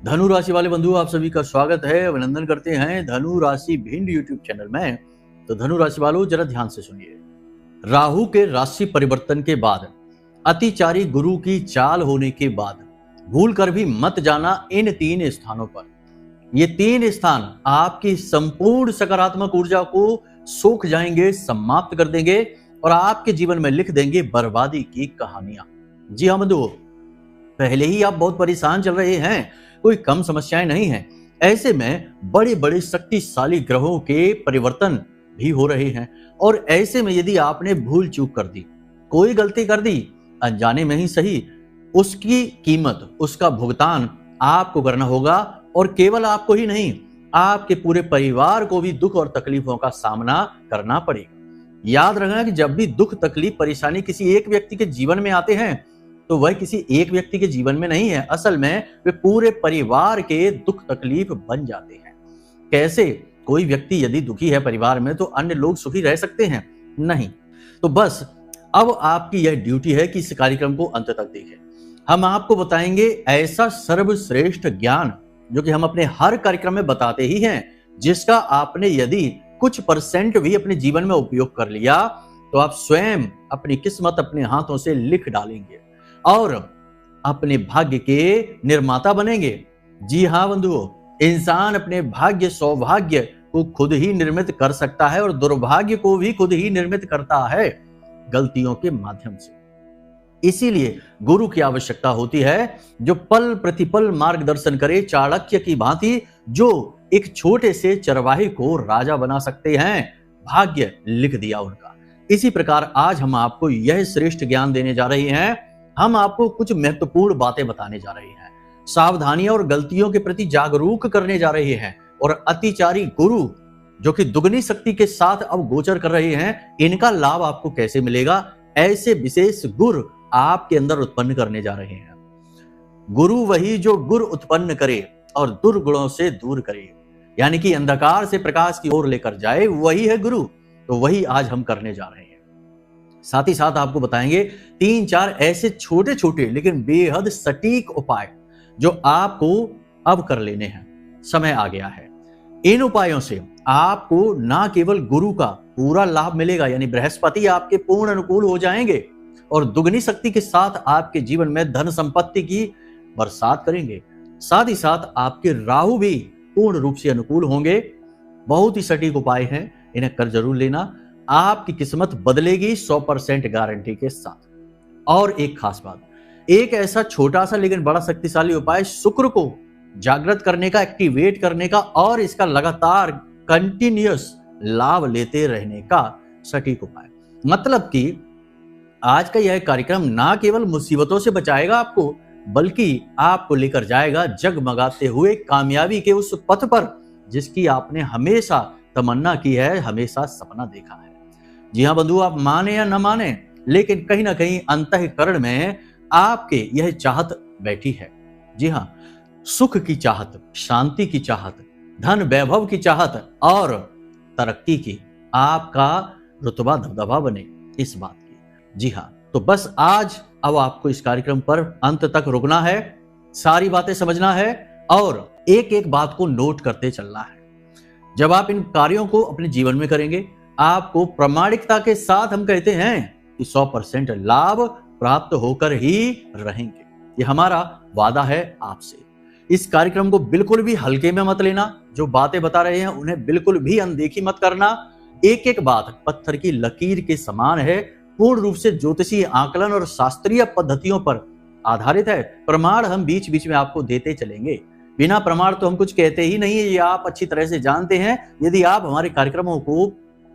धनु राशि वाले बंधु, आप सभी का स्वागत है। अभिनंदन करते हैं धनु राशि भिंड यूट्यूब चैनल में। तो धनु राशि वालों, जरा ध्यान से सुनिए। राहु के राशि परिवर्तन के बाद, अतिचारी गुरु की चाल होने के बाद भूल कर भी मत जाना इन 3 स्थानों पर। ये 3 स्थान आपकी संपूर्ण सकारात्मक ऊर्जा को सोख जाएंगे, समाप्त कर देंगे और आपके जीवन में लिख देंगे बर्बादी की कहानियां। जी हाँ बंधुओं, पहले ही आप बहुत परेशान चल रहे हैं, कोई कम समस्याएं नहीं है। ऐसे में बड़े बड़े शक्तिशाली ग्रहों के परिवर्तन भी हो रहे हैं और ऐसे में यदि आपने भूल चूक कर दी, कोई गलती कर दी, अनजाने में ही सही, उसकी कीमत, उसका भुगतान आपको करना होगा। और केवल आपको ही नहीं, आपके पूरे परिवार को भी दुख और तकलीफों का सामना करना पड़ेगा। याद रखना कि जब भी दुख, तकलीफ, परेशानी किसी एक व्यक्ति के जीवन में आते हैं तो वह किसी एक व्यक्ति के जीवन में नहीं है, असल में वे पूरे परिवार के दुख तकलीफ बन जाते हैं। कैसे? कोई व्यक्ति यदि दुखी है परिवार में तो अन्य लोग सुखी रह सकते हैं? नहीं। तो बस अब आपकी यह ड्यूटी है कि इस कार्यक्रम को अंत तक देखें। हम आपको बताएंगे ऐसा सर्वश्रेष्ठ ज्ञान जो कि हम अपने हर कार्यक्रम में बताते ही हैं, जिसका आपने यदि कुछ % भी अपने जीवन में उपयोग कर लिया तो आप स्वयं अपनी किस्मत अपने हाथों से लिख डालेंगे और अपने भाग्य के निर्माता बनेंगे। जी हाँ बंधुओं, इंसान अपने भाग्य, सौभाग्य को खुद ही निर्मित कर सकता है और दुर्भाग्य को भी खुद ही निर्मित करता है गलतियों के माध्यम से। इसीलिए गुरु की आवश्यकता होती है, जो पल प्रतिपल मार्गदर्शन करे, चाणक्य की भांति, जो एक छोटे से चरवाहे को राजा बना सकते हैं। भाग्य लिख दिया उनका। इसी प्रकार आज हम आपको यह श्रेष्ठ ज्ञान देने जा रहे हैं। हम आपको कुछ महत्वपूर्ण बातें बताने जा रहे हैं, सावधानियां और गलतियों के प्रति जागरूक करने जा रहे हैं और अतिचारी गुरु जो कि दुगनी शक्ति के साथ अब गोचर कर रहे हैं, इनका लाभ आपको कैसे मिलेगा, ऐसे विशेष गुर आपके अंदर उत्पन्न करने जा रहे हैं। गुरु वही जो गुर उत्पन्न करे और दुर्गुणों से दूर करे, यानी कि अंधकार से प्रकाश की ओर लेकर जाए, वही है गुरु। तो वही आज हम करने जा रहे हैं। साथ ही साथ आपको बताएंगे 3-4 ऐसे छोटे छोटे लेकिन बेहद सटीक उपाय जो आपको अब कर लेने हैं। समय आ गया है। इन उपायों से आपको ना केवल गुरु का पूरा लाभ मिलेगा, यानी बृहस्पति आपके पूर्ण अनुकूल हो जाएंगे और दुगनी शक्ति के साथ आपके जीवन में धन संपत्ति की बरसात करेंगे। साथ ही साथ आपके राहु भी पूर्ण रूप से अनुकूल होंगे। बहुत ही सटीक उपाय हैं, इन्हें कर जरूर लेना। आपकी किस्मत बदलेगी 100% गारंटी के साथ। और एक खास बात, एक ऐसा छोटा सा लेकिन बड़ा शक्तिशाली उपाय, शुक्र को जागृत करने का, एक्टिवेट करने का और इसका लगातार कंटिन्यूअस लाभ लेते रहने का सटीक उपाय। मतलब कि आज का यह कार्यक्रम ना केवल मुसीबतों से बचाएगा आपको, बल्कि आपको लेकर जाएगा जगमगाते हुए कामयाबी के उस पथ पर जिसकी आपने हमेशा तमन्ना की है, हमेशा सपना देखा है। जी हाँ बंधु, आप माने या न माने, लेकिन कहीं ना कहीं अंतःकरण में आपके यह चाहत बैठी है। जी हाँ, सुख की चाहत, शांति की चाहत, धन वैभव की चाहत और तरक्की की, आपका रुतबा दबदबा बने, इस बात की। जी हाँ, तो बस आज अब आपको इस कार्यक्रम पर अंत तक रुकना है, सारी बातें समझना है और एक एक बात को नोट करते चलना है। जब आप इन कार्यों को अपने जीवन में करेंगे, आपको प्रामाणिकता के साथ हम कहते हैं कि 100% लाभ प्राप्त होकर ही रहेंगे। ये हमारा वादा है आपसे। इस कार्यक्रम को बिल्कुल भी हल्के में मत लेना। जो बातें बता रहे हैं उन्हें बिल्कुल भी अनदेखी मत करना। एक एक बात पत्थर की लकीर के समान है, पूर्ण रूप से ज्योतिषीय आकलन और शास्त्रीय पद्धतियों पर आधारित है। प्रमाण हम बीच बीच में आपको देते चलेंगे। बिना प्रमाण तो हम कुछ कहते ही नहीं है, ये आप अच्छी तरह से जानते हैं यदि आप हमारे कार्यक्रमों को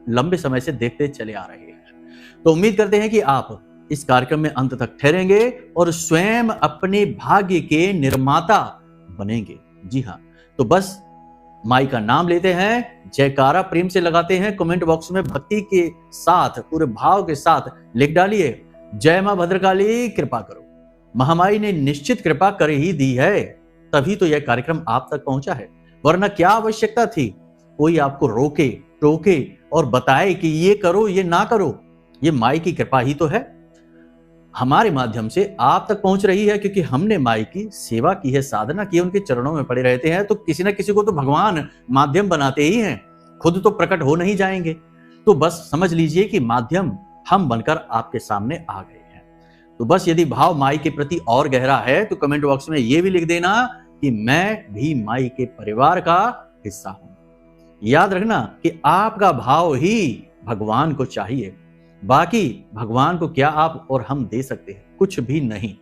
लंबे समय से देखते चले आ रहे हैं। तो उम्मीद करते हैं कि आप इस कार्यक्रम में अंत तक ठहरेंगे और स्वयं अपने भाग्य के निर्माता बनेंगे। जी हाँ, तो बस माई का नाम लेते हैं, जयकारा प्रेम से लगाते हैं, कमेंट बॉक्स में भक्ति के साथ, पूरे भाव के साथ लिख डालिए, जय मां भद्रकाली कृपा करो। महामाई ने निश्चित कृपा कर ही दी है, तभी तो यह कार्यक्रम आप तक पहुंचा है, वरना क्या आवश्यकता थी कोई आपको रोके, टोके और बताए कि ये करो, ये ना करो। ये माई की कृपा ही तो है। हमारे माध्यम से आप तक पहुंच रही है, क्योंकि हमने माई की सेवा की है, साधना की है, उनके चरणों में पड़े रहते हैं। तो किसी न किसी को तो भगवान माध्यम बनाते ही हैं, खुद तो प्रकट हो नहीं जाएंगे। तो बस समझ लीजिए कि माध्यम हम बनकर आपके सामने आ गए हैं। तो बस यदि भाव माई के प्रति और गहरा है तो कमेंट बॉक्स में ये भी लिख देना कि मैं भी माई के परिवार का हिस्सा हूं। याद रखना कि आपका भाव ही भगवान को चाहिए, बाकी भगवान को क्या आप और हम दे सकते हैं? कुछ भी नहीं।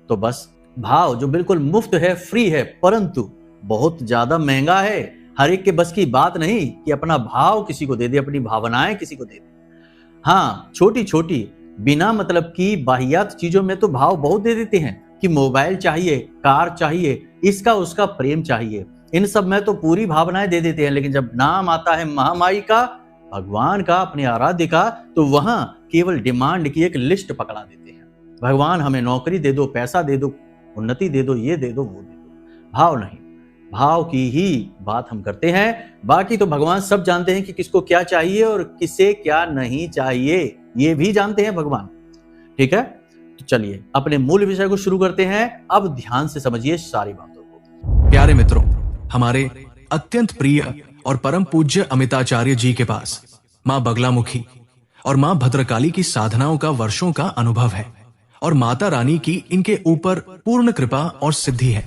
तो बस भाव जो बिल्कुल मुफ्त है, फ्री है, परंतु बहुत ज्यादा महंगा है। हर एक के बस की बात नहीं कि अपना भाव किसी को दे दे, अपनी भावनाएं किसी को दे दे। हाँ, छोटी छोटी बिना मतलब की बाहियात चीजों में तो भाव बहुत दे देते हैं कि मोबाइल चाहिए, कार चाहिए, इसका उसका प्रेम चाहिए, इन सब में तो पूरी भावनाएं दे देते हैं। लेकिन जब नाम आता है महामाई का, भगवान का, अपने आराध्य का, तो वहां केवल डिमांड की एक लिस्ट पकड़ा देते हैं। भगवान हमें नौकरी दे दो, पैसा दे दो, उन्नति दे दो, ये दे दो, वो दे दो। भाव नहीं, भाव की ही बात हम करते हैं। बाकी तो भगवान सब जानते हैं कि किसको क्या चाहिए और किसे क्या नहीं चाहिए, ये भी जानते हैं भगवान। ठीक है, तो चलिए अपने मूल विषय को शुरू करते हैं। अब ध्यान से समझिए सारी बातों को। प्यारे मित्रों, हमारे अत्यंत प्रिय और परम पूज्य अमिताचार्य जी के पास मां बगलामुखी और मां भद्रकाली की साधनाओं का वर्षों का अनुभव है और माता रानी की इनके ऊपर पूर्ण कृपा और सिद्धि है।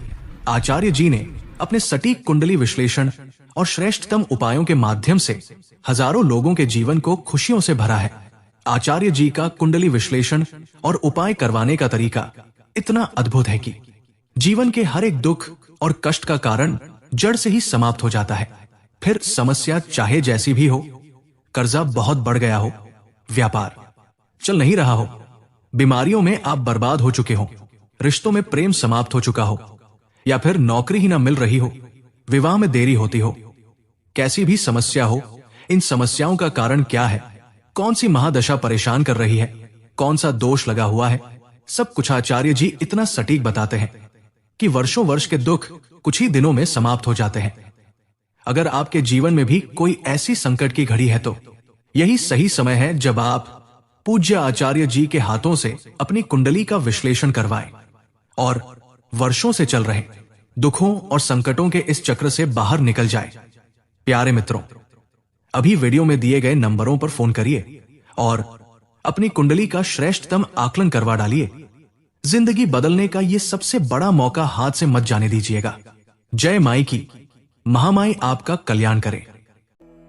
आचार्य जी ने अपने सटीक कुंडली विश्लेषण और श्रेष्ठतम उपायों के माध्यम से हजारों लोगों के जीवन को खुशियों से भरा है। आचार्य जी का कुंडली विश्लेषण और उपाय करवाने का तरीका इतना अद्भुत है कि जीवन के हर एक दुख और कष्ट का कारण जड़ से ही समाप्त हो जाता है। फिर समस्या चाहे जैसी भी हो, कर्जा बहुत बढ़ गया हो, व्यापार चल नहीं रहा हो, बीमारियों में आप बर्बाद हो चुके हो, रिश्तों में प्रेम समाप्त हो चुका हो, या फिर नौकरी ही ना मिल रही हो, विवाह में देरी होती हो, कैसी भी समस्या हो, इन समस्याओं का कारण क्या है, कौन सी महादशा परेशान कर रही है, कौन सा दोष लगा हुआ है, सब कुछ आचार्य जी इतना सटीक बताते हैं कि वर्षों वर्ष के दुख कुछ ही दिनों में समाप्त हो जाते हैं। अगर आपके जीवन में भी कोई ऐसी संकट की घड़ी है तो यही सही समय है जब आप पूज्य आचार्य जी के हाथों से अपनी कुंडली का विश्लेषण करवाएं और वर्षों से चल रहे दुखों और संकटों के इस चक्र से बाहर निकल जाए। प्यारे मित्रों, अभी वीडियो में दिए गए नंबरों पर फोन करिए और अपनी कुंडली का श्रेष्ठतम आकलन करवा डालिए। जिंदगी बदलने का ये सबसे बड़ा मौका हाथ से मत जाने दीजिएगा। जय माई की, महामाई आपका कल्याण करे।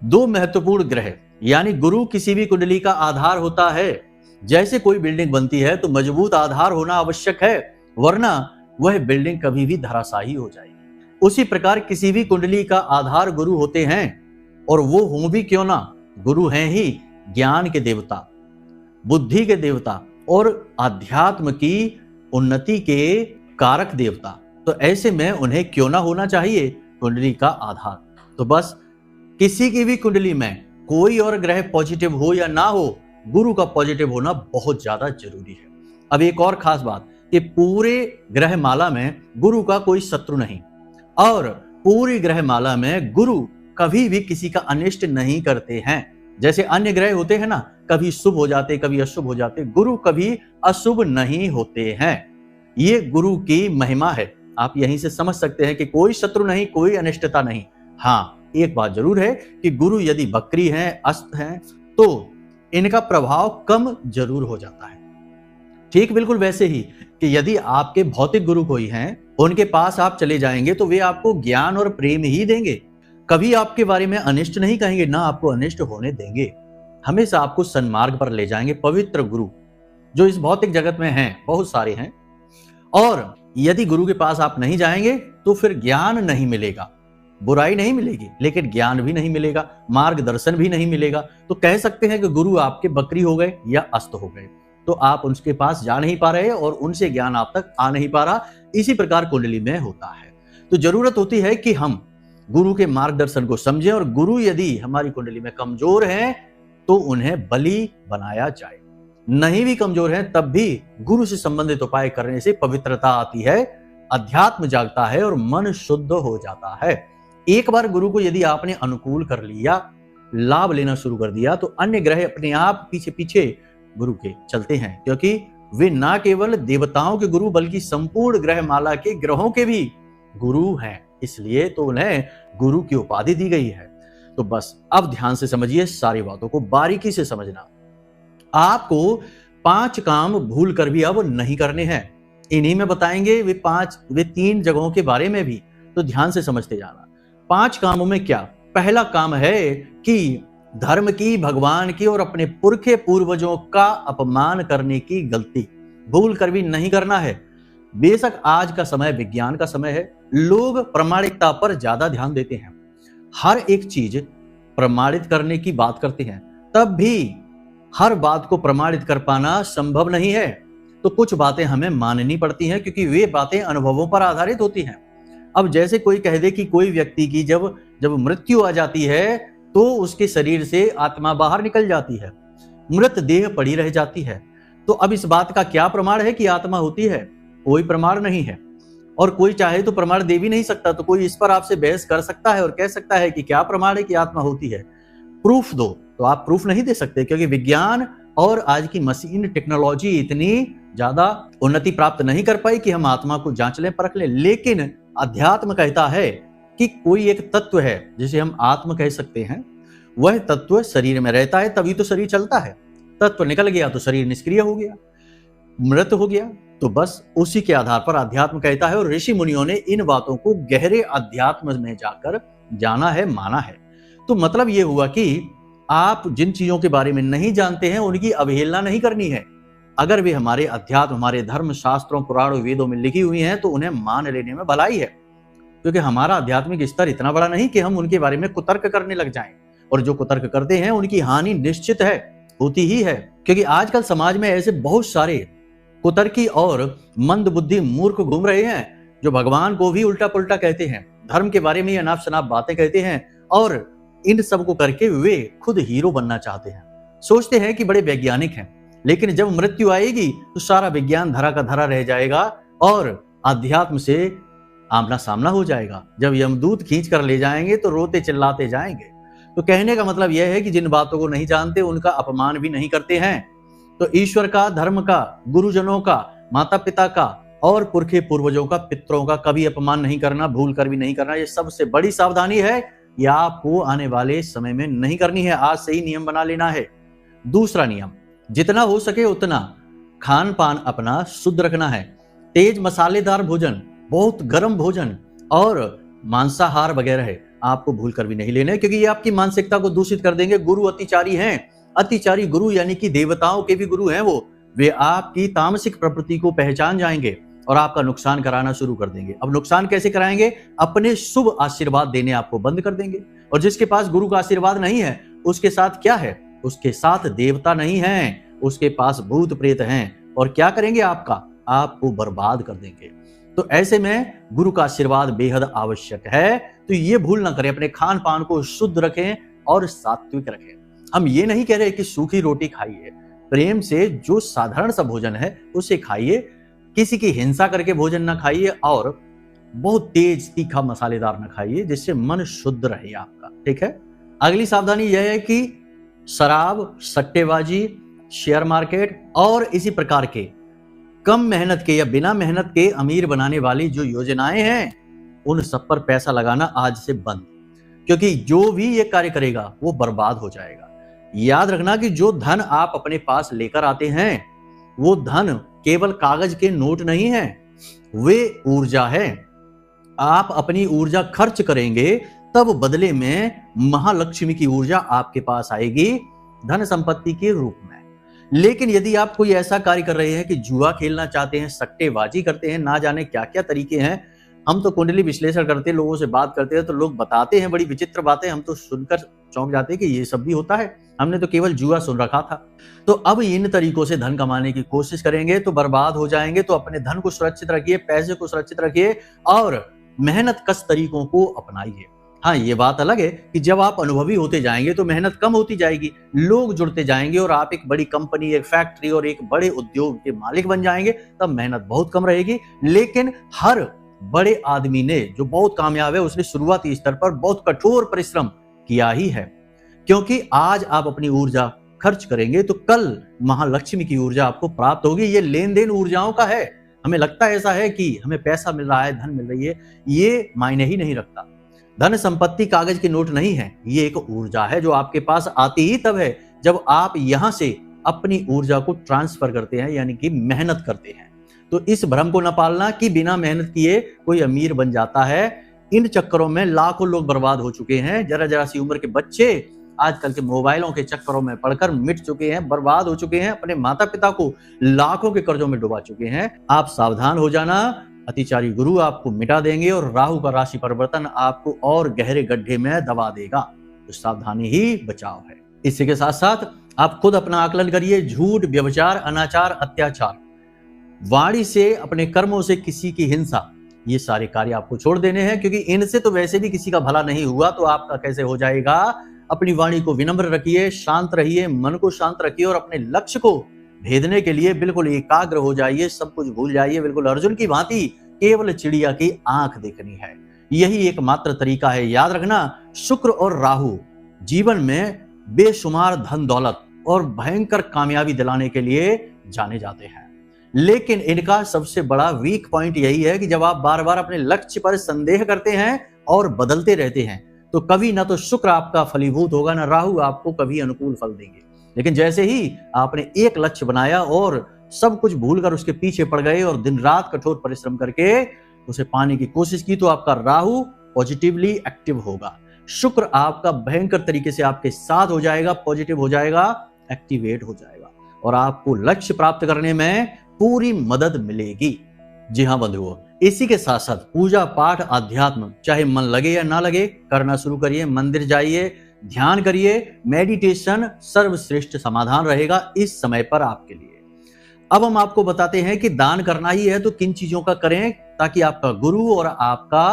दो महत्वपूर्ण ग्रह यानी गुरु किसी भी कुंडली का आधार होता है। जैसे कोई बिल्डिंग बनती है तो मजबूत आधार होना आवश्यक है, वरना वह बिल्डिंग कभी भी धराशायी हो जाएगी। उसी प्रकार किसी भी कुंडली का आधार गुरु होते हैं, और वो हों भी क्यों ना, गुरु हैं ही ज्ञान के देवता, बुद्धि के देवता और अध्यात्म की उन्नति के कारक देवता। तो ऐसे में उन्हें क्यों ना होना चाहिए कुंडली का आधार। तो बस किसी की भी कुंडली में कोई और ग्रह पॉजिटिव हो या ना हो, गुरु का पॉजिटिव होना बहुत ज्यादा जरूरी है। अब एक और खास बात कि पूरे ग्रह माला में गुरु का कोई शत्रु नहीं, और पूरी ग्रह माला में गुरु कभी भी किसी का अनिष्ट नहीं करते हैं। जैसे अन्य ग्रह होते हैं ना, कभी शुभ हो जाते कभी अशुभ हो जाते, गुरु कभी अशुभ नहीं होते हैं। ये गुरु की महिमा है। आप यहीं से समझ सकते हैं कि कोई शत्रु नहीं, कोई अनिष्टता नहीं। हाँ, एक बात जरूर है कि गुरु यदि वक्री हैं, अस्त हैं, तो इनका प्रभाव कम जरूर हो जाता है। ठीक बिल्कुल वैसे ही कि यदि आपके भौतिक गुरु कोई हैं, उनके पास आप चले जाएंगे तो वे आपको ज्ञान और प्रेम ही देंगे, कभी आपके बारे में अनिष्ट नहीं कहेंगे, ना आपको अनिष्ट होने देंगे। हमेशा आपको सन्मार्ग पर ले जाएंगे। पवित्र गुरु जो इस भौतिक जगत में हैं, बहुत सारे हैं। और यदि गुरु के पास आप नहीं जाएंगे तो फिर ज्ञान नहीं मिलेगा, बुराई नहीं मिलेगी, लेकिन ज्ञान भी नहीं मिलेगा, मार्गदर्शन भी नहीं मिलेगा। तो कह सकते हैं कि गुरु आपके बकरी हो गए या अस्त हो गए, तो आप उनके पास जा नहीं पा रहे और उनसे ज्ञान आप तक आ नहीं पा रहा। इसी प्रकार कुंडली में होता है। तो जरूरत होती है कि हम गुरु के मार्गदर्शन को समझें, और गुरु यदि हमारी कुंडली में कमजोर हैं तो उन्हें बलि बनाया जाए। नहीं भी कमजोर है तब भी गुरु से संबंधित उपाय करने से पवित्रता आती है, अध्यात्म जागता है और मन शुद्ध हो जाता है। एक बार गुरु को यदि आपने अनुकूल कर लिया, लाभ लेना शुरू कर दिया, तो अन्य ग्रह अपने आप पीछे पीछे गुरु के चलते हैं, क्योंकि वे ना केवल देवताओं के गुरु बल्कि संपूर्ण ग्रहमाला के ग्रहों के भी गुरु हैं, इसलिए तो उन्हें गुरु की उपाधि दी गई है। तो बस अब ध्यान से समझिए, सारी बातों को बारीकी से समझना। आपको 5 काम भूल कर भी अब नहीं करने हैं। इन्हीं में बताएंगे वे 3 जगहों के बारे में भी, तो ध्यान से समझते जाना। 5 कामों में क्या? पहला काम है कि धर्म की, भगवान की और अपने पुरखे पूर्वजों का अपमान करने की गलती भूल कर भी नहीं करना है। बेशक आज का समय विज्ञान का समय है, लोग प्रामाणिकता पर ज्यादा ध्यान देते हैं, हर एक चीज प्रमाणित करने की बात करते हैं, तब भी हर बात को प्रमाणित कर पाना संभव नहीं है। तो कुछ बातें हमें माननी पड़ती हैं, क्योंकि वे बातें अनुभवों पर आधारित होती हैं। अब जैसे कोई कह दे कि कोई व्यक्ति की जब मृत्यु आ जाती है तो उसके शरीर से आत्मा बाहर निकल जाती है, मृत देह पड़ी रह जाती है। तो अब इस बात का क्या प्रमाण है कि आत्मा होती है? कोई प्रमाण नहीं है, और कोई चाहे तो प्रमाण दे भी नहीं सकता। तो कोई इस पर आपसे बहस कर सकता है और कह सकता है कि क्या प्रमाण है कि आत्मा होती है, प्रूफ दो। तो आप प्रूफ नहीं दे सकते, क्योंकि विज्ञान और आज की मशीन टेक्नोलॉजी इतनी ज्यादा उन्नति प्राप्त नहीं कर पाई कि हम आत्मा को जांच लें, परख लें। लेकिन अध्यात्म कहता है कि कोई एक तत्व है जिसे हम आत्म कह सकते हैं, वह तत्व शरीर में रहता है, तभी तो शरीर चलता है। तत्व निकल गया तो शरीर निष्क्रिय हो गया, मृत हो गया। तो बस उसी के आधार पर अध्यात्म कहता है, और ऋषि मुनियों ने इन बातों को गहरे अध्यात्म में जाकर जाना है, माना है। तो मतलब यह हुआ कि आप जिन चीजों के बारे में नहीं जानते हैं उनकी अवहेलना नहीं करनी है। अगर वे हमारे अध्यात्म, हमारे धर्म शास्त्रों, पुराणों, वेदों में लिखी हुई हैं तो उन्हें मान लेने में भलाई है, क्योंकि हमारा आध्यात्मिक स्तर इतना बड़ा नहीं कि हम उनके बारे में कुतर्क करने लग जाएं। और जो कुतर्क करते हैं उनकी हानि निश्चित है, होती ही है, क्योंकि आजकल समाज में ऐसे बहुत सारे कुतर्की और मंदबुद्धि मूर्ख घूम रहे हैं, जो भगवान को भी उल्टा पुल्टा कहते हैं, धर्म के बारे में अनाप शनाप बातें कहते हैं, और इन सब को करके वे खुद हीरो बनना चाहते हैं। सोचते हैं कि बड़े वैज्ञानिक हैं, लेकिन जब मृत्यु आएगी तो सारा विज्ञान धरा का धरा रह जाएगा और अध्यात्म से आमना सामना हो जाएगा। जब यमदूत खींच कर ले जाएंगे तो रोते चिल्लाते जाएंगे। तो कहने का मतलब यह है कि जिन बातों को नहीं जानते उनका अपमान भी नहीं करते हैं। तो ईश्वर का, धर्म का, गुरुजनों का, माता पिता का और पुरखे पूर्वजों का, पितरों का कभी अपमान नहीं करना, भूल कर भी नहीं करना। ये सबसे बड़ी सावधानी है, यह आपको आने वाले समय में नहीं करनी है, आज से ही नियम बना लेना है। दूसरा नियम, जितना हो सके उतना खान पान अपना शुद्ध रखना है। तेज मसालेदार भोजन, बहुत गर्म भोजन और मांसाहार वगैरह है आपको भूल कर भी नहीं लेने, क्योंकि ये आपकी मानसिकता को दूषित कर देंगे। गुरु अतिचारी हैं, अतिचारी गुरु यानी कि देवताओं के भी गुरु हैं वो। वे आपकी तामसिक प्रवृत्ति को पहचान जाएंगे और आपका नुकसान कराना शुरू कर देंगे। अब नुकसान कैसे कराएंगे? अपने शुभ आशीर्वाद देने आपको बंद कर देंगे। और जिसके पास गुरु का आशीर्वाद नहीं है उसके साथ क्या है? उसके साथ देवता नहीं है, उसके पास भूत प्रेत हैं। और क्या करेंगे? आपको बर्बाद कर देंगे। तो ऐसे में गुरु का आशीर्वाद बेहद आवश्यक है। तो ये भूल ना करें, अपने खान पान को शुद्ध रखें और सात्विक रखें। हम ये नहीं कह रहे कि सूखी रोटी खाइए, प्रेम से जो साधारण सा भोजन है उसे खाइए, किसी की हिंसा करके भोजन ना खाइए और बहुत तेज तीखा मसालेदार ना खाइए, जिससे मन शुद्ध रहे आपका। ठीक है। अगली सावधानी यह है कि शराब, सट्टेबाजी, शेयर मार्केट और इसी प्रकार के कम मेहनत के या बिना मेहनत के अमीर बनाने वाली जो योजनाएं हैं उन सब पर पैसा लगाना आज से बंद, क्योंकि जो भी ये कार्य करेगा वो बर्बाद हो जाएगा। याद रखना कि जो धन आप अपने पास लेकर आते हैं वो धन केवल कागज के नोट नहीं है, वे ऊर्जा है। आप अपनी ऊर्जा खर्च करेंगे तब बदले में महालक्ष्मी की ऊर्जा आपके पास आएगी धन संपत्ति के रूप में। लेकिन यदि आप कोई ऐसा कार्य कर रहे हैं कि जुआ खेलना चाहते हैं, सट्टेबाजी करते हैं, ना जाने क्या क्या तरीके हैं। हम तो कुंडली विश्लेषण करते हैं, लोगों से बात करते हैं तो लोग बताते हैं बड़ी विचित्र बातें, हम तो सुनकर चौंक जाते हैं कि ये सब भी होता है, हमने तो केवल जुआ सुन रखा था। तो अब इन तरीकों से धन कमाने की कोशिश करेंगे तो बर्बाद हो जाएंगे। तो अपने धन को सुरक्षित रखिए, पैसे को सुरक्षित रखिए और मेहनत कश तरीकों को अपनाइए। हाँ, ये बात अलग है कि जब आप अनुभवी होते जाएंगे तो मेहनत कम होती जाएगी, लोग जुड़ते जाएंगे और आप एक बड़ी कंपनी, एक फैक्ट्री और एक बड़े उद्योग के मालिक बन जाएंगे, तब मेहनत बहुत कम रहेगी। लेकिन हर बड़े आदमी ने जो बहुत कामयाब है उसने शुरुआती स्तर पर बहुत कठोर परिश्रम किया ही है, क्योंकि आज आप अपनी ऊर्जा खर्च करेंगे तो कल महालक्ष्मी की ऊर्जा आपको प्राप्त होगी। ये लेन देन ऊर्जाओं का है। हमें लगता है ऐसा है कि हमें पैसा मिल रहा है, धन मिल रही है, ये मायने ही नहीं रखता। धन संपत्ति कागज के नोट नहीं है, ये एक ऊर्जा है जो आपके पास आती ही तब है जब आप यहां से अपनी ऊर्जा को ट्रांसफर करते हैं, यानी कि मेहनत करते हैं। तो इस भ्रम को न पालना कि बिना मेहनत किए कोई अमीर बन जाता है। इन चक्करों में लाखों लोग बर्बाद हो चुके हैं। जरा जरा सी उम्र के बच्चे आजकल के मोबाइलों के चक्करों में पड़कर मिट चुके हैं, बर्बाद हो चुके हैं, अपने माता पिता को लाखों के कर्जों में डुबा चुके हैं। आप सावधान हो जाना, अतिचारी गुरु आपको मिटा देंगे और राहु का राशि परिवर्तन आपको और गहरे गड्ढे में दबा देगा। तो सावधानी ही बचाव है। इसी के साथ साथ आप खुद अपना आकलन करिए। झूठ, व्यभिचार, अनाचार, अत्याचार, वाणी से, अपने कर्मों से किसी की हिंसा, ये सारे कार्य आपको छोड़ देने हैं, क्योंकि इनसे तो वैसे भी किसी का भला नहीं हुआ, तो आपका कैसे हो जाएगा। अपनी वाणी को विनम्र रखिए, शांत रहिए, मन को शांत रखिए और अपने लक्ष्य को भेदने के लिए बिल्कुल एकाग्र हो जाइए। सब कुछ भूल जाइए, बिल्कुल अर्जुन की भांति केवल चिड़िया की आंख देखनी है। यही एकमात्र तरीका है। याद रखना, शुक्र और राहु जीवन में बेशुमार धन दौलत और भयंकर कामयाबी दिलाने के लिए जाने जाते हैं, लेकिन इनका सबसे बड़ा वीक पॉइंट यही है कि जब आप बार बार अपने लक्ष्य पर संदेह करते हैं और बदलते रहते हैं, तो कभी ना तो शुक्र आपका फलीभूत होगा, ना राहु आपको कभी अनुकूल फल देंगे। लेकिन जैसे ही आपने एक लक्ष्य बनाया और सब कुछ भूलकर उसके पीछे पड़ गए और दिन रात कठोर परिश्रम करके उसे पाने की कोशिश की, तो आपका राहु पॉजिटिवली एक्टिव होगा, शुक्र आपका भयंकर तरीके से आपके साथ हो जाएगा, पॉजिटिव हो जाएगा, एक्टिवेट हो जाएगा और आपको लक्ष्य प्राप्त करने में पूरी मदद मिलेगी। जी हाँ बंधुओं, इसी के साथ साथ पूजा पाठ, अध्यात्म, चाहे मन लगे या ना लगे, करना शुरू करिए। मंदिर जाइए, ध्यान करिए, मेडिटेशन सर्वश्रेष्ठ समाधान रहेगा इस समय पर आपके लिए। अब हम आपको बताते हैं कि दान करना ही है तो किन चीजों का करें ताकि आपका गुरु और आपका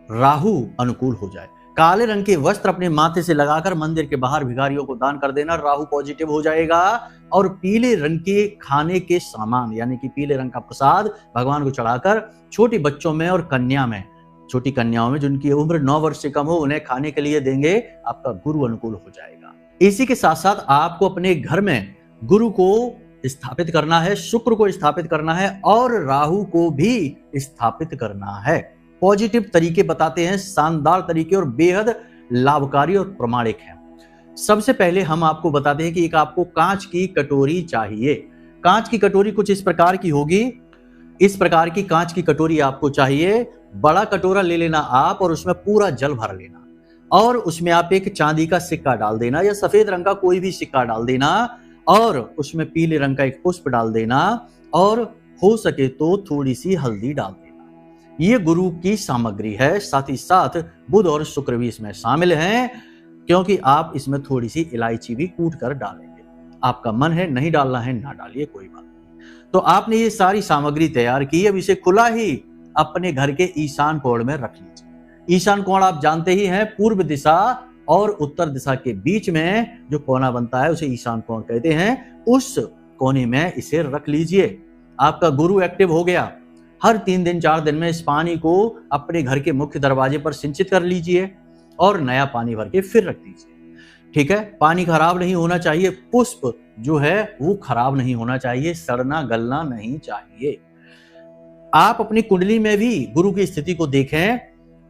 राहु अनुकूल हो जाए। काले रंग के वस्त्र अपने माथे से लगाकर मंदिर के बाहर भिखारियों को दान कर देना, राहु पॉजिटिव हो जाएगा। और पीले रंग के खाने के सामान, यानी कि पीले रंग का प्रसाद भगवान को चढ़ाकर छोटे बच्चों में और कन्या में, छोटी कन्याओं में जिनकी उम्र 9 वर्ष से कम हो, उन्हें खाने के लिए देंगे, आपका गुरु अनुकूल हो जाएगा। इसी के साथ साथ आपको अपने घर में गुरु को स्थापित करना है, शुक्र को स्थापित करना है और राहु को भी स्थापित करना है। पॉजिटिव तरीके बताते हैं, शानदार तरीके और बेहद लाभकारी और प्रमाणिक हैं। सबसे पहले हम आपको बताते हैं कि एक आपको कांच की कटोरी चाहिए। कांच की कटोरी कुछ इस प्रकार की होगी। इस प्रकार की कांच की कटोरी आपको चाहिए। बड़ा कटोरा ले लेना आप और उसमें पूरा जल भर लेना और उसमें आप एक चांदी का सिक्का डाल देना या सफेद रंग का कोई भी सिक्का डाल देना और उसमें पीले रंग का एक पुष्प डाल देना और हो सके तो थोड़ी सी हल्दी डाल देना। ये गुरु की सामग्री है। साथ ही साथ बुध और शुक्र भी इसमें शामिल हैं, क्योंकि आप इसमें थोड़ी सी इलायची भी कूट कर डालेंगे। आपका मन है नहीं डालना है ना डालिए, कोई बात नहीं। तो आपने ये सारी सामग्री तैयार की, अब इसे खुला ही अपने घर के ईशान कोण में रख लीजिए। ईशान कोण आप जानते ही हैं, पूर्व दिशा और उत्तर दिशा के बीच में जो कोना बनता है उसे ईशान कोण कहते हैं। उस कोने में इसे रख लीजिए। आपका गुरु एक्टिव हो गया। हर 3 दिन 4 दिन में इस पानी को अपने घर के मुख्य दरवाजे पर सिंचित कर लीजिए और नया पानी भर के फिर रख दीजिए। ठीक है, पानी खराब नहीं होना चाहिए, पुष्प जो है वो खराब नहीं होना चाहिए, सड़ना गलना नहीं चाहिए। आप अपनी कुंडली में भी गुरु की स्थिति को देखें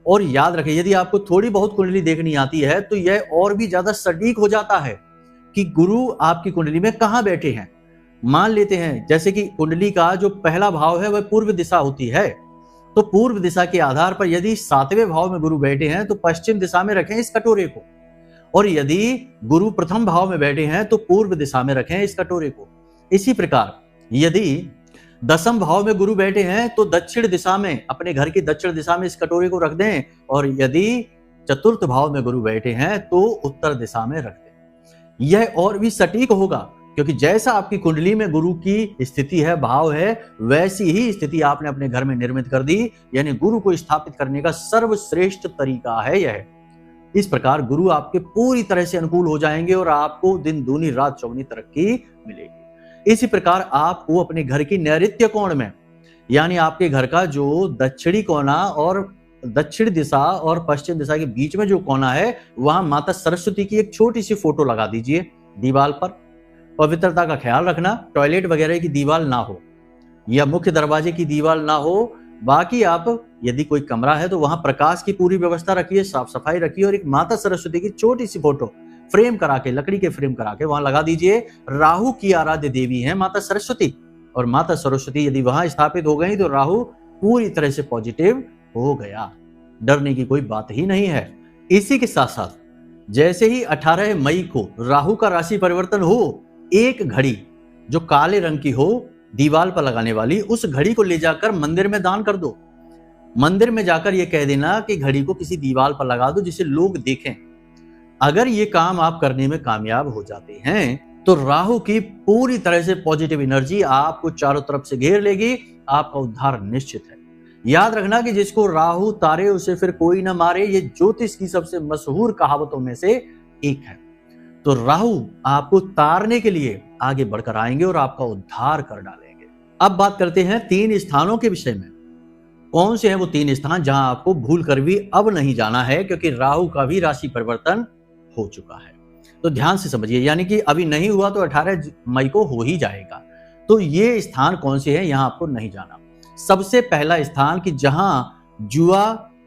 और याद रखें, यदि आपको थोड़ी बहुत कुंडली देखनी आती है तो यह और भी ज्यादा सटीक हो जाता है कि गुरु आपकी कुंडली में कहां बैठे हैं। मान लेते हैं जैसे कि कुंडली का जो पहला भाव है वह पूर्व दिशा होती है, तो पूर्व दिशा के आधार पर यदि 7वें भाव में गुरु बैठे हैं तो पश्चिम दिशा में रखें इस कटोरे को, और यदि गुरु प्रथम भाव में बैठे हैं तो पूर्व दिशा में रखें इस कटोरे को। इसी प्रकार यदि 10वें भाव में गुरु बैठे हैं तो दक्षिण दिशा में, अपने घर की दक्षिण दिशा में इस कटोरे को रख दें, और यदि 4th भाव में गुरु बैठे हैं तो उत्तर दिशा में रख दें। यह और भी सटीक होगा, क्योंकि जैसा आपकी कुंडली में गुरु की स्थिति है, भाव है, वैसी ही स्थिति आपने अपने घर में निर्मित कर दी। यानी गुरु को स्थापित करने का सर्वश्रेष्ठ तरीका है यह। इस प्रकार गुरु आपके पूरी तरह से अनुकूल हो जाएंगे और आपको दिन दूनी रात चौगुनी तरक्की मिलेगी। इसी प्रकार आपको अपने घर की नैऋत्य कोण में, यानी आपके घर का जो दक्षिणी कोना और दक्षिण दिशा और पश्चिम दिशा के बीच में जो कोना है, वहां माता सरस्वती की एक छोटी सी फोटो लगा दीजिए दीवार पर पवित्रता का ख्याल रखना, टॉयलेट वगैरह की दीवार ना हो या मुख्य दरवाजे की दीवार ना हो। बाकी आप यदि कोई कमरा है तो वहां प्रकाश की पूरी व्यवस्था रखिए, साफ सफाई रखिए और एक माता सरस्वती की छोटी सी फोटो फ्रेम करा के, लकड़ी के फ्रेम करा के वहां लगा दीजिए। राहु की आराध्य देवी है माता सरस्वती, और माता सरस्वती यदि वहां स्थापित हो गई तो राहु पूरी तरह से पॉजिटिव हो गया, डरने की कोई बात ही नहीं है। इसी के साथ साथ जैसे ही 18 मई को राहु का राशि परिवर्तन हो, एक घड़ी जो काले रंग की हो दीवार पर लगाने वाली, उस घड़ी को ले जाकर मंदिर में दान कर दो। मंदिर में जाकर यह कह देना कि घड़ी को किसी दीवार पर लगा दो जिसे लोग देखें। अगर ये काम आप करने में कामयाब हो जाते हैं तो राहु की पूरी तरह से पॉजिटिव एनर्जी आपको चारों तरफ से घेर लेगी, आपका उद्धार निश्चित है। याद रखना कि जिसको राहु तारे उसे फिर कोई ना मारे, ये ज्योतिष की सबसे मशहूर कहावतों में से एक है। तो राहु आपको तारने के लिए आगे बढ़कर आएंगे और आपका उद्धार कर डालेंगे। अब बात करते हैं 3 स्थानों के विषय में। कौन से हैं वो 3 स्थान जहां आपको भूल कर भी अब नहीं जाना है, क्योंकि राहु का भी राशि परिवर्तन हो चुका है। तो ध्यान से समझिए, यानी कि अभी नहीं हुआ तो 18 मई को हो ही जाएगा। तो ये स्थान कौन से हैं, यहां आपको नहीं जाना। सबसे पहला स्थान कि जहां जुआ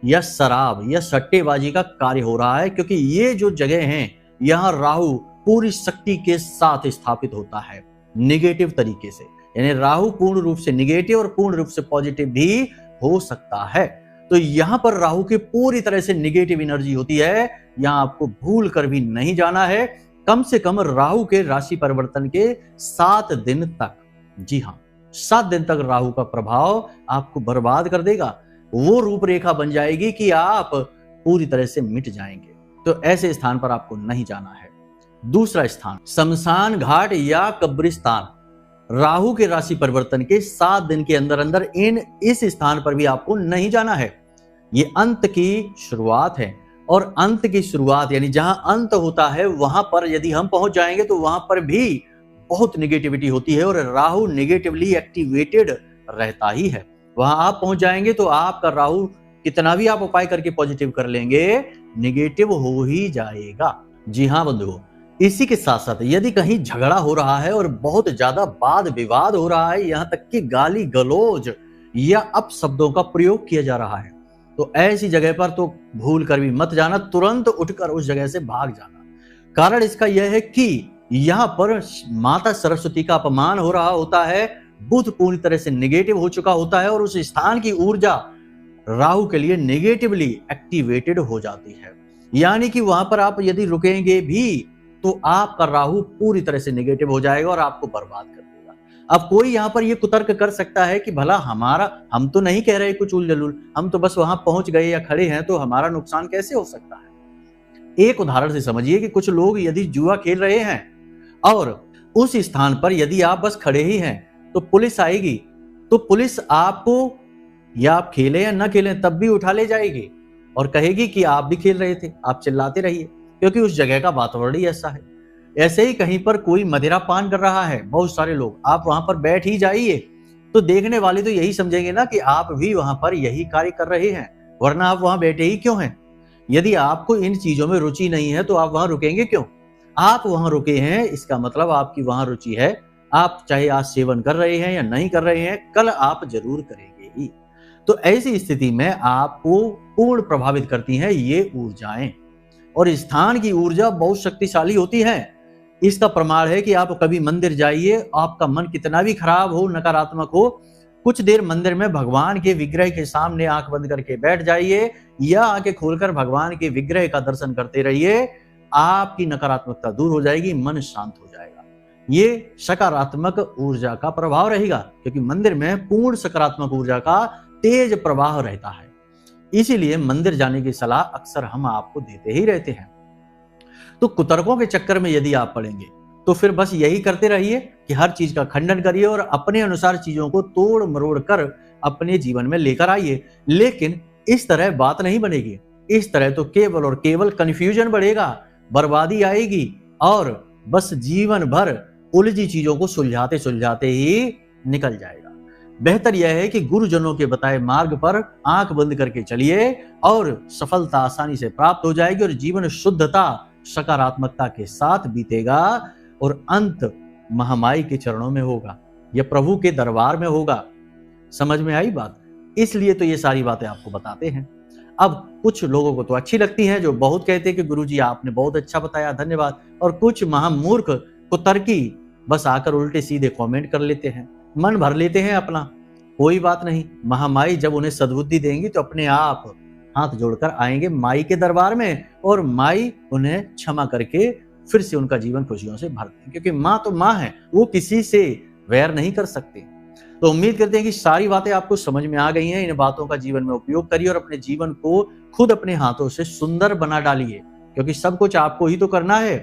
या शराब या सट्टेबाजी का कार्य हो रहा है, क्योंकि ये जो जगह हैं यहां राहु पूरी शक्ति के साथ स्थापित होता है निगेटिव तरीके से। यानी राहु पूर्ण रूप से निगेटिव और पूर्ण रूप से पॉजिटिव भी हो सकता है। तो यहां पर राहु की पूरी तरह से निगेटिव एनर्जी होती है, यहां आपको भूल कर भी नहीं जाना है। कम से कम राहु के राशि परिवर्तन के 7 दिन तक, जी हां 7 दिन तक राहु का प्रभाव आपको बर्बाद कर देगा। वो रूपरेखा बन जाएगी कि आप पूरी तरह से मिट जाएंगे। तो ऐसे स्थान पर आपको नहीं जाना है। दूसरा स्थान शमशान घाट या कब्रिस्तान। राहु के राशि परिवर्तन के 7 दिन के अंदर अंदर इस स्थान पर भी आपको नहीं जाना है। ये अंत की शुरुआत है, और अंत की शुरुआत यानी जहां अंत होता है वहां पर यदि हम पहुंच जाएंगे तो वहां पर भी बहुत निगेटिविटी होती है और राहु निगेटिवली एक्टिवेटेड रहता ही है। वहां आप पहुंच जाएंगे तो आपका राहु कितना भी आप उपाय करके पॉजिटिव कर लेंगे, निगेटिव हो ही जाएगा। जी हां बंधुओं, इसी के साथ साथ यदि कहीं झगड़ा हो रहा है और बहुत ज्यादा वाद विवाद हो रहा है, यहां तक कि गाली गलौज या अपशब्दों का प्रयोग किया जा रहा है, तो ऐसी जगह पर तो भूल कर भी मत जाना, तुरंत उठकर उस जगह से भाग जाना। कारण इसका यह है कि यहां पर माता सरस्वती का अपमान हो रहा होता है, बुध पूरी तरह से निगेटिव हो चुका होता है और उस स्थान की ऊर्जा राहु के लिए निगेटिवली एक्टिवेटेड हो जाती है। यानी कि वहां पर आप यदि रुकेंगे भी तो आपका राहु पूरी तरह से निगेटिव हो जाएगा और आपको बर्बाद कर देगा। अब कोई यहाँ पर ये कुतर्क कर सकता है कि भला हम तो नहीं कह रहे कुछ उल-जलूल, हम तो बस वहां पहुंच गए या खड़े हैं, तो हमारा नुकसान कैसे हो सकता है। एक उदाहरण से समझिए कि कुछ लोग यदि जुआ खेल रहे हैं और उस स्थान पर यदि आप बस खड़े ही हैं तो पुलिस आएगी, तो पुलिस आपको या आप खेले या ना खेलें तब भी उठा ले जाएगी और कहेगी कि आप भी खेल रहे थे, आप चिल्लाते रहिए, क्योंकि उस जगह का वातावरण ही ऐसा है। ऐसे ही कहीं पर कोई मदिरा पान कर रहा है, बहुत सारे लोग, आप वहां पर बैठ ही जाइए तो देखने वाले तो यही समझेंगे ना कि आप भी वहां पर यही कार्य कर रहे हैं, वरना आप वहां बैठे ही क्यों हैं। यदि आपको इन चीजों में रुचि नहीं है तो आप वहां रुकेंगे क्यों। आप वहां रुके हैं, इसका मतलब आपकी वहां रुचि है। आप चाहे आज सेवन कर रहे हैं या नहीं कर रहे हैं, कल आप जरूर करेंगे ही। तो ऐसी स्थिति में आपको पूर्ण प्रभावित करती हैं ये ऊर्जाएं, और स्थान की ऊर्जा बहुत शक्तिशाली होती है। इसका प्रमाण है कि आप कभी मंदिर जाइए, आपका मन कितना भी खराब हो, नकारात्मक हो, कुछ देर मंदिर में भगवान के विग्रह के सामने आंख बंद करके बैठ जाइए या आंखें खोलकर भगवान के विग्रह का दर्शन करते रहिए, आपकी नकारात्मकता दूर हो जाएगी, मन शांत हो जाएगा। ये सकारात्मक ऊर्जा का प्रभाव रहेगा, क्योंकि मंदिर में पूर्ण सकारात्मक ऊर्जा का तेज प्रवाह रहता है। इसीलिए मंदिर जाने की सलाह अक्सर हम आपको देते ही रहते हैं। तो कुतर्कों के चक्कर में यदि आप पड़ेंगे तो फिर बस यही करते रहिए कि हर चीज का खंडन करिए और अपने अनुसार चीजों को तोड़ मरोड़ कर अपने जीवन में लेकर आइए। लेकिन इस तरह बात नहीं बनेगी, इस तरह तो केवल और केवल कंफ्यूजन बढ़ेगा, बर्बादी आएगी और बस जीवन भर उलझी चीजों को सुलझाते सुलझाते ही निकल जाएगा। बेहतर यह है कि गुरुजनों के बताए मार्ग पर आंख बंद करके चलिए और सफलता आसानी से प्राप्त हो जाएगी और जीवन शुद्धता सकारात्मकता के साथ बीतेगा और अंत महामाई के चरणों में होगा, यह प्रभु के दरबार में होगा। समझ में आई बात? इसलिए तो ये सारी बातें आपको बताते हैं। अब कुछ लोगों को तो अच्छी लगती है, जो बहुत कहते हैं कि गुरुजी आपने बहुत अच्छा बताया, धन्यवाद। और कुछ महामूर्ख कुतर्की बस आकर उल्टे सीधे कमेंट कर लेते हैं, मन भर लेते हैं अपना। कोई बात नहीं, महामाई जब उन्हें सद्बुद्धि देंगी तो अपने आप हाथ जोड़कर आएंगे माई के दरबार में, और माई उन्हें क्षमा करके फिर से उनका जीवन खुशियों से भर देंगे, क्योंकि माँ तो माँ है, वो किसी से वैर नहीं कर सकती। तो उम्मीद करते हैं कि सारी बातें आपको समझ में आ गई हैं। इन बातों का जीवन में उपयोग करिए और अपने जीवन को खुद अपने हाथों से सुंदर बना डालिए, क्योंकि सब कुछ आपको ही तो करना है।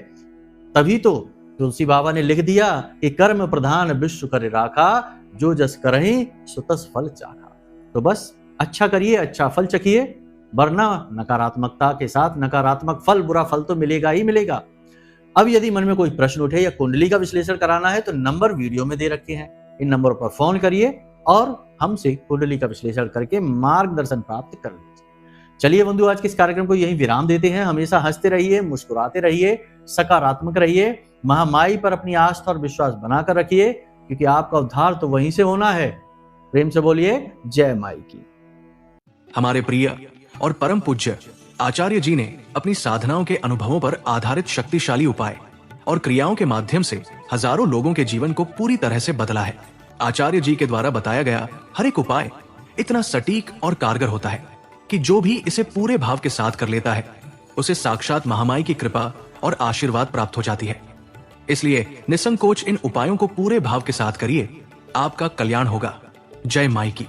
तभी तो तुलसी बाबा ने लिख दिया कि कर्म प्रधान विश्व करे राखा, जो जस करहि सो तस फल चाखा। तो बस अच्छा करिए, अच्छा फल चखिए, वरना नकारात्मकता के साथ नकारात्मक फल, बुरा फल तो मिलेगा ही मिलेगा। अब यदि मन में कोई प्रश्न उठे या कुंडली का विश्लेषण कराना है तो नंबर वीडियो में दे रखे हैं, इन नंबरों पर फोन करिए और हमसे कुंडली का विश्लेषण करके मार्गदर्शन प्राप्त कर लीजिए। चलिए बंधु, आज के इस कार्यक्रम को यहीं विराम देते हैं। हमेशा हंसते रहिए, मुस्कुराते रहिए, सकारात्मक रहिए, महामाई पर अपनी आस्था और विश्वास बनाकर रखिए, क्योंकि आपका उद्धार तो वहीं से होना है। प्रेम से बोलिए जय माई की। हमारे प्रिय और परम पूज्य आचार्य जी ने अपनी साधनाओं के अनुभवों पर आधारित शक्तिशाली उपाय और क्रियाओं के माध्यम से हजारों लोगों के जीवन को पूरी तरह से बदला है। आचार्य जी के द्वारा बताया गया हर एक उपाय इतना सटीक और कारगर होता है कि जो भी इसे पूरे भाव के साथ कर लेता है, उसे साक्षात महामाई की कृपा और आशीर्वाद प्राप्त हो जाती है। इसलिए निसंकोच इन उपायों को पूरे भाव के साथ करिए, आपका कल्याण होगा। जय माई की।